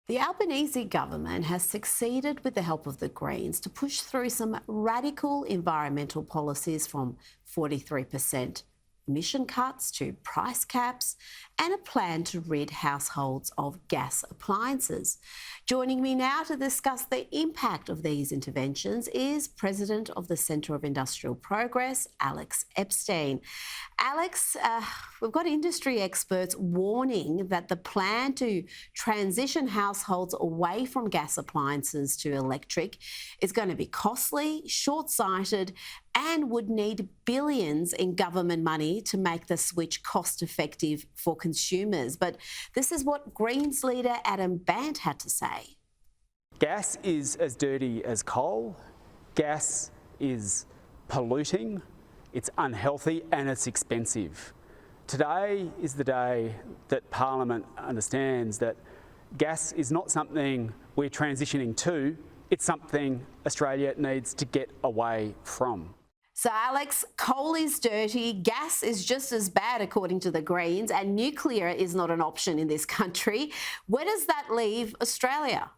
The Albanese government has succeeded with the help of the Greens to push through some radical environmental policies from 43% emission cuts to price caps and a plan to rid households of gas appliances. Joining me now to discuss the impact of these interventions is President of the Centre of Industrial Progress, Alex Epstein. Alex, we've got industry experts warning that the plan to transition households away from gas appliances to electric is going to be costly, short-sighted, and would need billions in government money to make the switch cost-effective for consumers. But this is what Greens leader Adam Bandt had to say. Gas is as dirty as coal. Gas is polluting, it's unhealthy, and it's expensive. Today is the day that Parliament understands that gas is not something we're transitioning to, it's something Australia needs to get away from. So, Alex, coal is dirty, gas is just as bad, according to the Greens, and nuclear is not an option in this country. Where does that leave Australia?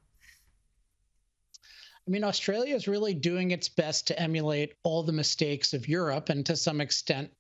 I mean, Australia is really doing its best to emulate all the mistakes of Europe and to some extent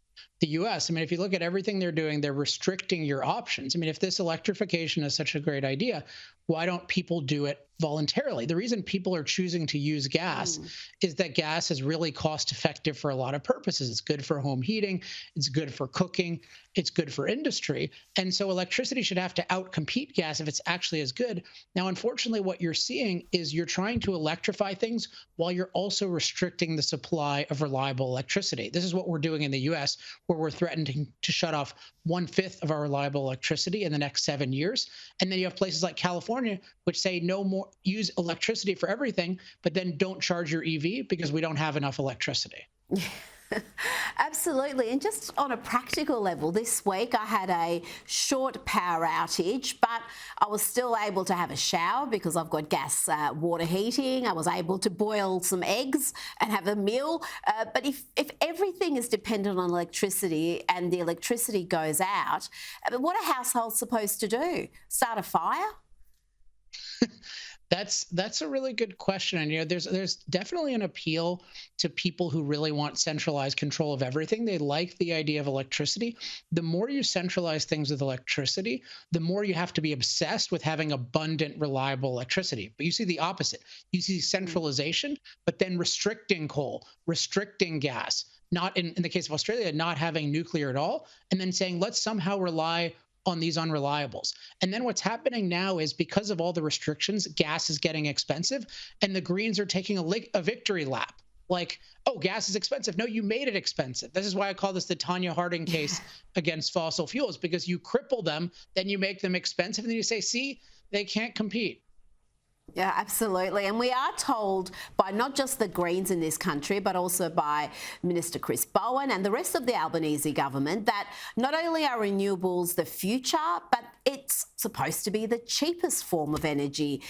the US. I mean, if you look at everything they're doing, they're restricting your options. I mean, if this electrification is such a great idea, why don't people do it voluntarily? The reason people are choosing to use gas is that gas is really cost effective for a lot of purposes. It's good for home heating, it's good for cooking, it's good for industry. And so electricity should have to outcompete gas if it's actually as good. Now, unfortunately, what you're seeing is you're trying to electrify things while you're also restricting the supply of reliable electricity. This is what we're doing in the US, where we're threatening to shut off 1/5 of our reliable electricity in the next 7 years. And then you have places like California, which say no more, use electricity for everything, but then don't charge your EV because we don't have enough electricity. Absolutely. And just on a practical level, this week I had a short power outage, but I was still able to have a shower because I've got gas water heating. I was able to boil some eggs and have a meal. But if everything is dependent on electricity and the electricity goes out, what are households supposed to do? Start a fire? That's a really good question. And there's definitely an appeal to people who really want centralized control of everything. They like the idea of electricity. The more you centralize things with electricity, the more you have to be obsessed with having abundant, reliable electricity. But you see the opposite. You see centralization, but then restricting coal, restricting gas, not in the case of Australia, not having nuclear at all, and then saying, let's somehow rely on these unreliables. And then what's happening now is because of all the restrictions, gas is getting expensive, and the Greens are taking a victory lap. Like, oh, gas is expensive. No, you made it expensive. This is why I call this the Tanya Harding case against fossil fuels, because you cripple them, then you make them expensive, and then you say, see, they can't compete. Yeah, absolutely. And we are told by not just the Greens in this country, but also by Minister Chris Bowen and the rest of the Albanese government that not only are renewables the future, but it's supposed to be the cheapest form of energy.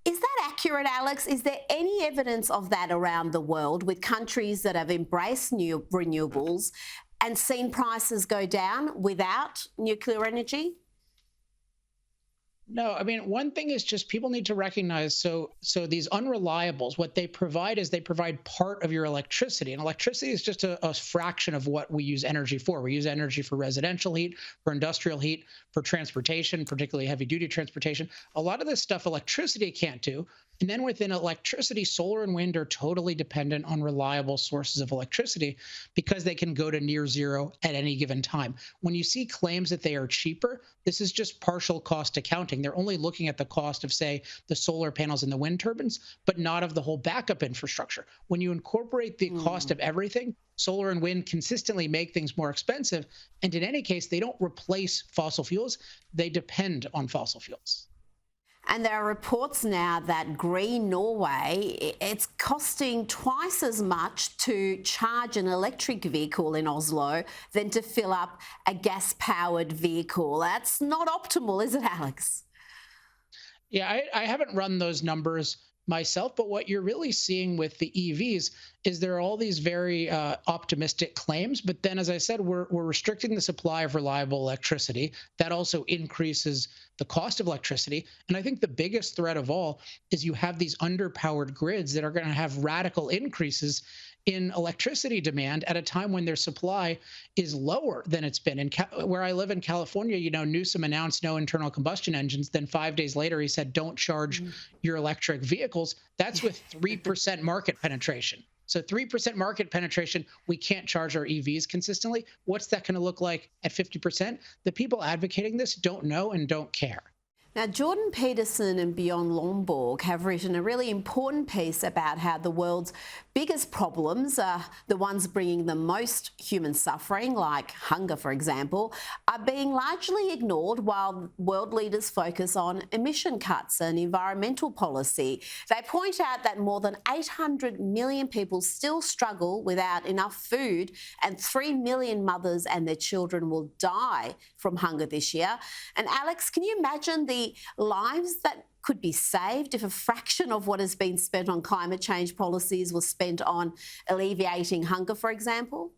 Is that accurate, Alex? Is there any evidence of that around the world with countries that have embraced new renewables and seen prices go down without nuclear energy? No, I mean, one thing is just people need to recognize, so these unreliables, what they provide is they provide part of your electricity. And electricity is just a fraction of what we use energy for. We use energy for residential heat, for industrial heat, for transportation, particularly heavy duty transportation. A lot of this stuff electricity can't do. And then within electricity, solar and wind are totally dependent on reliable sources of electricity because they can go to near zero at any given time. When you see claims that they are cheaper, this is just partial cost accounting. They're only looking at the cost of, say, the solar panels and the wind turbines, but not of the whole backup infrastructure. When you incorporate the cost of everything, solar and wind consistently make things more expensive. And in any case, they don't replace fossil fuels. They depend on fossil fuels. And there are reports now that Green Norway, it's costing twice as much to charge an electric vehicle in Oslo than to fill up a gas-powered vehicle. That's not optimal, is it, Alex? Yeah, I haven't run those numbers, myself, but what you're really seeing with the EVs is there are all these very optimistic claims, but then, as I said, we're restricting the supply of reliable electricity. That also increases the cost of electricity. And I think the biggest threat of all is you have these underpowered grids that are going to have radical increases in electricity demand at a time when their supply is lower than it's been. Where I live in California, Newsom announced no internal combustion engines. Then 5 days later, he said, don't charge your electric vehicles. That's with 3% market penetration. So 3% market penetration, we can't charge our EVs consistently. What's that going to look like at 50%? The people advocating this don't know and don't care. Now, Jordan Peterson and Bjorn Lomborg have written a really important piece about how the world's biggest problems, the ones bringing the most human suffering, like hunger, for example, are being largely ignored while world leaders focus on emission cuts and environmental policy. They point out that more than 800 million people still struggle without enough food, and 3 million mothers and their children will die from hunger this year. And Alex, can you imagine the lives that could be saved if a fraction of what has been spent on climate change policies was spent on alleviating hunger, for example?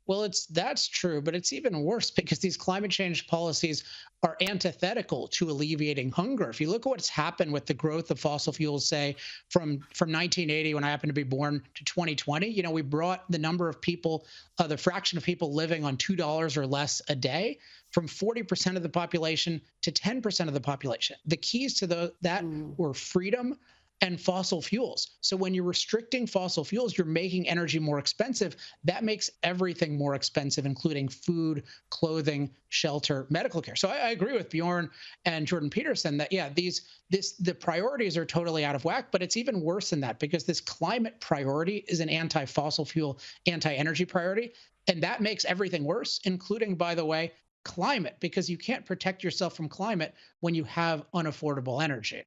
Well, that's true, but it's even worse because these climate change policies are antithetical to alleviating hunger. If you look at what's happened with the growth of fossil fuels, say from 1980, when I happened to be born, to 2020, we brought the number of people, the fraction of people living on $2 or less a day, from 40% of the population to 10% of the population. The keys to that were freedom and fossil fuels. So when you're restricting fossil fuels, you're making energy more expensive. That makes everything more expensive, including food, clothing, shelter, medical care. So I agree with Bjorn and Jordan Peterson that, the priorities are totally out of whack, but it's even worse than that because this climate priority is an anti-fossil fuel, anti-energy priority. And that makes everything worse, including, by the way, climate, because you can't protect yourself from climate when you have unaffordable energy.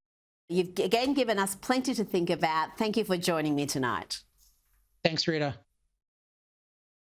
You've again given us plenty to think about. Thank you for joining me tonight. Thanks, Rita.